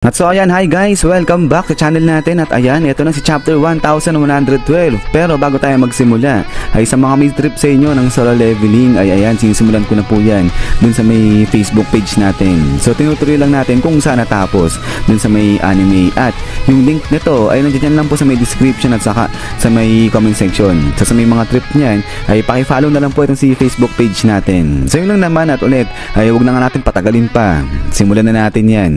At so ayan, hi guys, welcome back sa channel natin. At ayan, ito na si chapter 1112. Pero bago tayo magsimula, ay sa mga may trip sa inyo ng solo leveling, ay ayan, sinisimulan ko na po yan dun sa may Facebook page natin. So tinutuloy lang natin kung saan natapos dun sa may anime. At yung link nito ay nandiyan lang po sa may description at saka sa may comment section. So sa may mga trip niyan, ay pakifollow na lang po itong si Facebook page natin. So yun lang naman, at ulit, ay huwag na nga natin patagalin pa. Simulan na natin yan.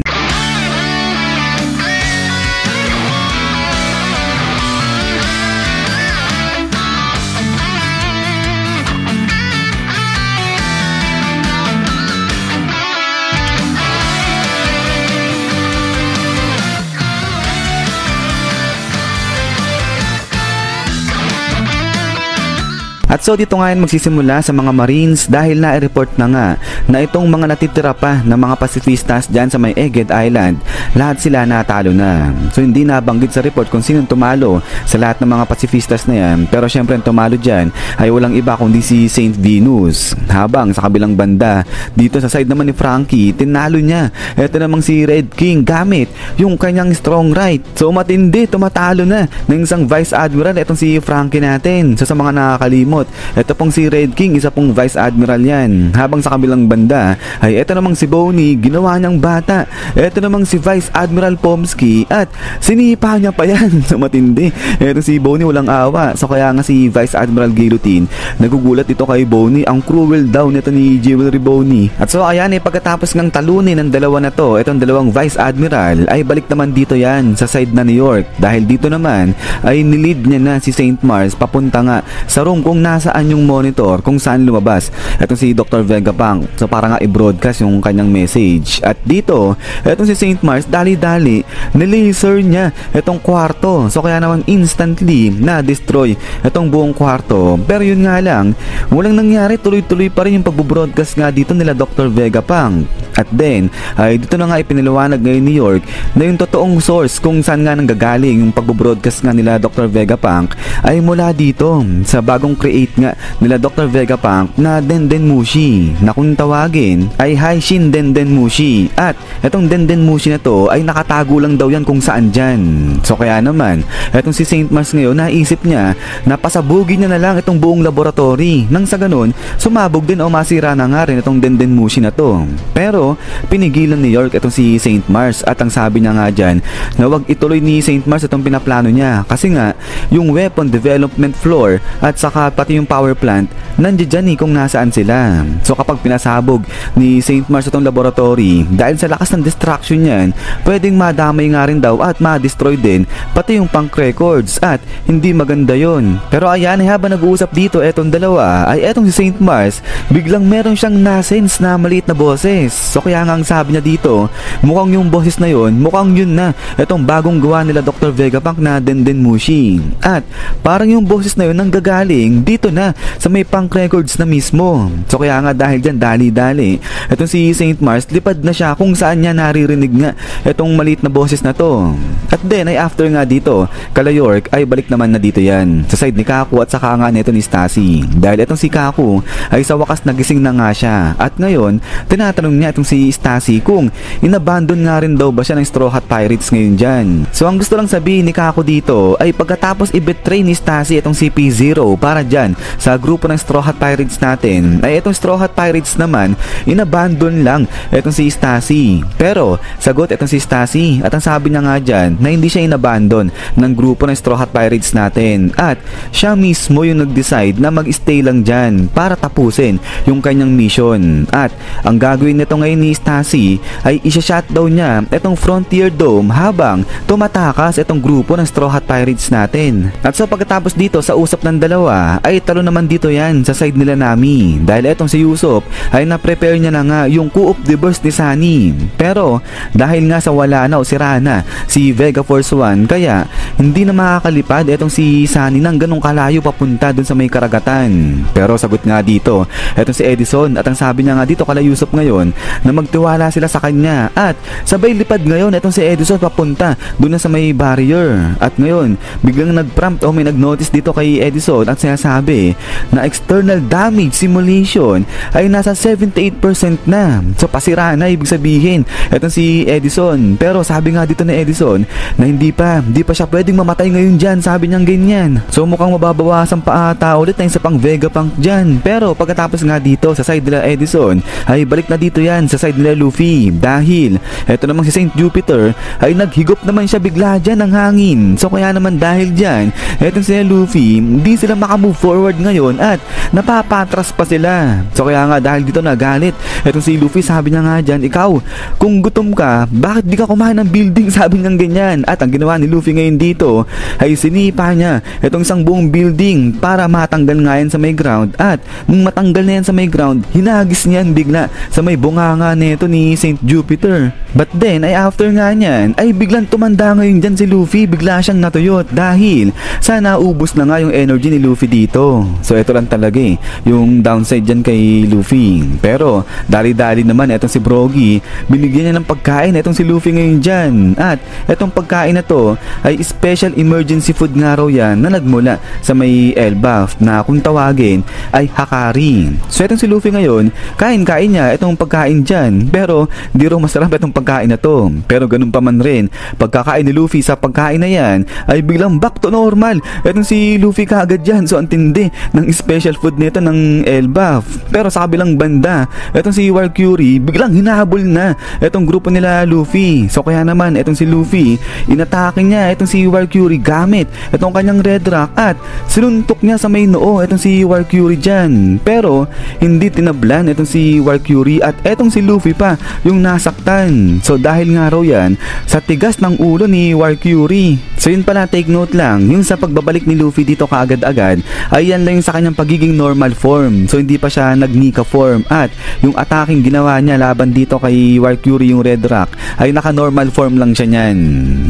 At so dito ngayon magsisimula sa mga Marines dahil na-report na nga na itong mga natitira pa ng mga pacifistas dyan sa may Egged Island, lahat sila natalo na. So hindi nabanggit sa report kung sinong tumalo sa lahat ng mga pacifistas na yan, pero syempre ang tumalo dyan ay walang iba kundi si Saint Venus. Habang sa kabilang banda, dito sa side naman ni Frankie, tinalo niya ito namang si Red King gamit yung kanyang strong right. So matindi, tumatalo na ng isang Vice Admiral itong si Frankie natin. So sa mga nakakalimot, ito pong si Red King, isa pong Vice Admiral yan. Habang sa kabilang banda ay ito namang si Bonnie, ginawa niyang bata. Ito namang si Vice Admiral Pomsky at sinipa niya pa yan. So matindi, ito si Bonnie walang awa. So kaya nga si Vice Admiral Guillotine nagugulat ito kay Bonnie, ang cruel daw nito ni Jewelry Bonnie. At so ayan, pagkatapos ng talunin ng dalawa na to, itong dalawang Vice Admiral ay balik naman dito yan sa side na New York. Dahil dito naman ay nilid niya na si Saint Mars papunta nga sa room kung nasaan yung monitor kung saan lumabas etong si Dr. Vegapunk. So para nga i-broadcast yung kanyang message. At dito, etong si Saint Mars dali-dali nilaser niya etong kwarto. So kaya naman instantly na-destroy etong buong kwarto. Pero yun nga lang, walang nangyari, tuloy-tuloy pa rin yung pag-broadcast nga dito nila Dr. Vegapunk. At then, ay dito na nga ipinaliwanag ngayon New York na yung totoong source kung saan nga nanggagaling yung pag-broadcast nga nila Dr. Vegapunk ay mula dito sa bagong create nga nila Dr. Vegapunk na Denden Mushi, na kung tawagin ay Haishin Denden Mushi. At etong Denden Mushi na to ay nakatago lang daw yan kung saan dyan. So kaya naman, etong si Saint Mars ngayon naisip niya na pasabugin niya na lang itong buong laboratory, nang sa ganun sumabog din o masira na nga rin itong Denden Mushi na to. Pero pinigilan ni York itong si Saint Mars, at ang sabi niya nga dyan na wag ituloy ni Saint Mars itong pinaplano niya, kasi nga yung weapon development floor at saka pati yung power plant nandiyan kung nasaan sila. So kapag pinasabog ni Saint Mars itong laboratory, dahil sa lakas ng destruction niyan, pwedeng madamay nga rin daw at ma-destroy din pati yung punk records, at hindi maganda yon. Pero ayan, habang nag-uusap dito etong dalawa, ay etong si Saint Mars biglang meron siyang nasense na maliit na boses. So kaya nga ang sabi niya dito, mukhang yung boses na yon, mukhang yun na etong bagong gawa nila Dr. Vegapunk na Denden Mushi. At parang yung boses na yun nanggagaling dito na sa may punk records na mismo. So kaya nga dahil dyan dali-dali etong si Saint Mars, lipad na siya kung saan niya naririnig nga etong maliit na boses na to. At then ay after nga dito kala York ay balik naman na dito yan sa side ni Kaku at saka nga nito ni Stacy. Dahil etong si Kaku ay sa wakas nagising na nga siya, at ngayon tinatanong niya itong si Stacy kung inabandon nga rin daw ba siya ng Straw Hat Pirates ngayon dyan. So ang gusto lang sabihin ni Kaku dito ay pagkatapos i-betray ni Stacy itong si P0 para dyan sa grupo ng Straw Hat Pirates natin, ay itong Straw Hat Pirates naman inabandon lang itong si Stacy. Pero sagot itong si Stacy, at ang sabi niya nga dyan na hindi siya inabandon ng grupo ng Straw Hat Pirates natin, at siya mismo yung nag-decide na mag-stay lang dyan para tapusin yung kanyang mission. At ang gagawin nito ngayon ni Stacy ay isa-shutdown niya itong Frontier Dome habang tumatakas itong grupo ng Straw Hat Pirates natin. At so pagkatapos dito sa usap ng dalawa ay talo naman dito yan sa side nila Nami, dahil etong si Usopp ay na-prepare niya na nga yung coup de burst ni Sunny. Pero dahil nga sa wala na o sira na si Vega Force 1, kaya hindi na makakalipad etong si Sunny nang ganong kalayo papunta dun sa may karagatan. Pero sagot nga dito etong si Edison, at ang sabi niya nga dito kala Usopp ngayon na magtiwala sila sa kanya, at sabay lipad ngayon etong si Edison papunta dun na sa may barrier. At ngayon biglang nag-prompt o may nag-notice dito kay Edison at sinasabi sinasabi na external damage simulation ay nasa 78% na. So pasira na, ibig sabihin etong si Edison. Pero sabi nga dito ni Edison na hindi pa siya pwedeng mamatay ngayon dyan, sabi niyang ganyan. So mukhang mababawasan pa ata ulit na isa pang Vegapunk dyan. Pero pagkatapos nga dito sa side nila Edison ay balik na dito yan sa side nila Luffy, dahil eto namang si Saint Jupiter ay naghigop naman siya bigla dyan ng hangin. So kaya naman dahil dyan etong si Luffy hindi sila makamove forward ngayon at napapatras pa sila. So kaya nga dahil dito nagalit etong si Luffy, sabi niya nga dyan, ikaw kung gutom ka bakit di ka kumain ng building, sabi niyang ganyan. At ang ginawa ni Luffy ngayon dito ay sinipa niya etong isang buong building para matanggal nga yan sa may ground. At nung matanggal na yan sa may ground, hinagis niyan bigla sa may bunganga nito ni Saint Jupiter. But then ay after nga niyan ay biglang tumanda ngayon dyan si Luffy, bigla siyang natuyot dahil sana ubos na nga yung energy ni Luffy dito. So ito lang talaga yung downside dyan kay Luffy. Pero dali-dali naman etong si Brogy, binigyan niya ng pagkain etong si Luffy ngayon dyan. At etong pagkain na to ay special emergency food nga raw yan na nagmula sa may Elbaf na kung tawagin ay Hakari. So etong si Luffy ngayon, kain-kain niya etong pagkain dyan, pero di raw masarap etong pagkain na to. Pero ganun pa man rin, pagkakain ni Luffy sa pagkain na yan ay biglang back to normal etong si Luffy kaagad dyan. So ang tindi ng special food nito ng Elbaf. Pero sa kabilang banda, etong si Valkyrie biglang hinahabol na etong grupo nila Luffy. So kaya naman etong si Luffy, inatake niya etong si Valkyrie gamit etong kanyang Red Rock at sinuntok niya sa may noo etong si Valkyrie dyan. Pero hindi tinablan etong si Valkyrie at etong si Luffy pa yung nasaktan. So dahil nga raw yan sa tigas ng ulo ni Valkyrie. So yun pala, take note lang, yung sa pagbabalik ni Luffy dito kaagad-agad ay yan lang yung sa kanyang pagiging normal form. So hindi pa siya nag-Nika form, at yung attacking ginawa niya laban dito kay Valkyrie yung Red Rock ay naka-normal form lang siya niyan.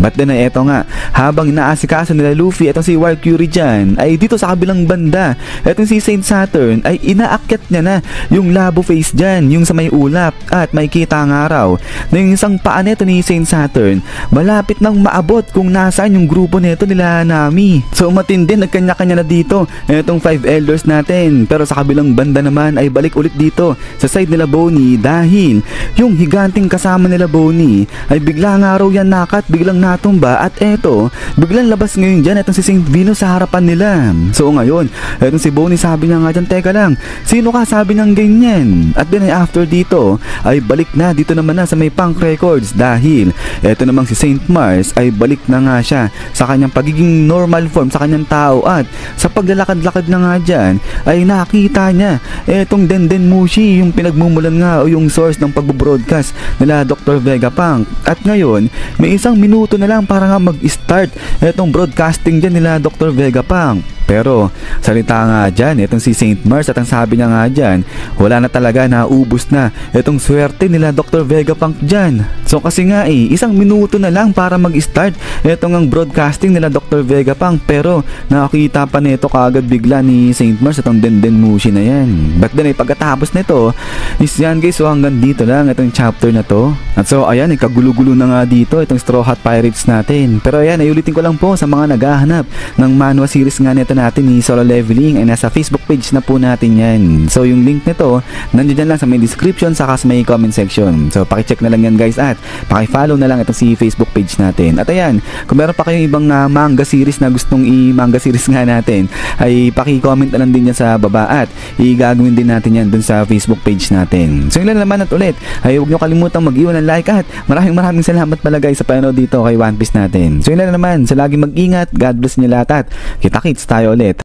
But then ay eto nga, habang inaasikaso nila Luffy etong si Valkyrie dyan, ay dito sa kabilang banda etong si Saint Saturn ay inaakyat niya na yung labo face dyan, yung sa may ulap. At may kita nga raw na yung isang paa neto ni Saint Saturn malapit nang maabot kung nasaan yung grupo neto nila Nami. So matindi, nagkanya-kanya na dito etong 5 elders natin. Pero sa kabilang banda naman ay balik ulit dito sa side nila Bonnie, dahil yung higanting kasama nila Bonnie ay bigla nga raw yan nakat, biglang natumba. At eto, biglang labas ngayon dyan etong si Saint Venus sa harapan nila. So ngayon, etong si Bonnie sabi niya nga dyan, teka lang, sino ka, sabi niyang ganyan. At then ay after dito ay balik na dito naman na sa may Punk Records, dahil eto namang si Saint Mars ay balik na nga siya sa kanyang pagiging normal form sa kanyang tao. At sa paglalakad-lakad na nga dyan ay nakita niya etong Denden Mushi, yung pinagmumulan nga o yung source ng pag-broadcast nila Dr. Vegapunk. At ngayon may 1 minuto na lang para nga mag-start etong broadcasting dyan nila Dr. Vegapunk. Pero salita nga dyan etong si Saint Mars, at ang sabi niya nga dyan, wala na talaga, naubos na etong swerte nila Dr. Vegapunk dyan. So kasi nga 1 minuto na lang para mag-start etong ang broadcasting nila Dr. Vegapunk. Pero nakita pa nito kaagad bigla ni Saint Mars etong Denden Mushi na yan. But then ay pagkatapos nito is yan guys, so hanggang dito lang itong chapter na to. At so ayan, kagulo-gulo na nga dito itong Straw Hat Pirates natin. Pero ayan, ayulitin ko lang po sa mga naghahanap ng manhwa series nga nito natin ni Solo Leveling ay nasa Facebook page na po natin yan. So yung link nito nandiyan lang sa may description saka sa may comment section. So pakicheck na lang yan guys, at pakifollow na lang itong si Facebook page natin. At ayan, kung meron pa kayong ibang manga series na gustong i-manga series nga natin ay paki-comment na lang din yan sa baba, at i-gagawin din natin yan dun sa Facebook page natin. So yun lang naman, at ulit ay huwag nyo kalimutang mag-iwan ng like, at maraming salamat pala guys sa panonood dito kay One Piece natin. So yun lang naman, sa lagi mag-ingat, God bless nyo lahat, at kita-kits tayo ulit